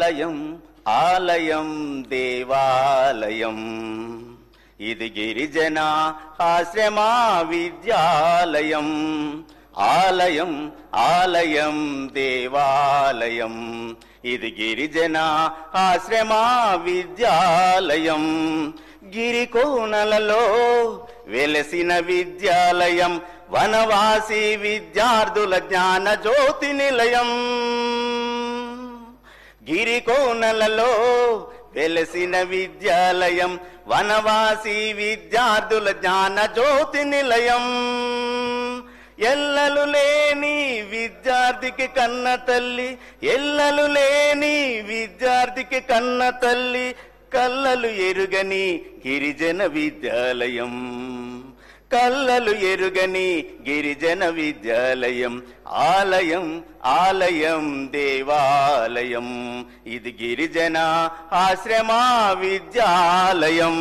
ఆలయం ఆలయం దేవాలయం ఇది గిరిజన ఆశ్రమ విద్యాలయం ఆలయం ఆలయం దేవాలయం ఇది గిరిజన ఆశ్రమ విద్యాలయం గిరికోనలలో వెలసిన విద్యాలయం వనవాసి విద్యార్థుల జ్ఞాన జ్యోతి నిలయం గిరికోనలలో వెలసిన విద్యాలయం వనవాసి విద్యార్థుల జ్ఞాన జ్యోతి నిలయం ఎల్లలు లేని విద్యార్థికి కన్న తల్లి ఎల్లలు లేని విద్యార్థికి కన్న తల్లి కల్లలు ఎరుగని గిరిజన విద్యాలయం కల్లలు ఎరుగని గిరిజన విద్యాలయం ఆలయం ఆలయం దేవాలయం ఇది గిరిజన ఆశ్రమ విద్యాలయం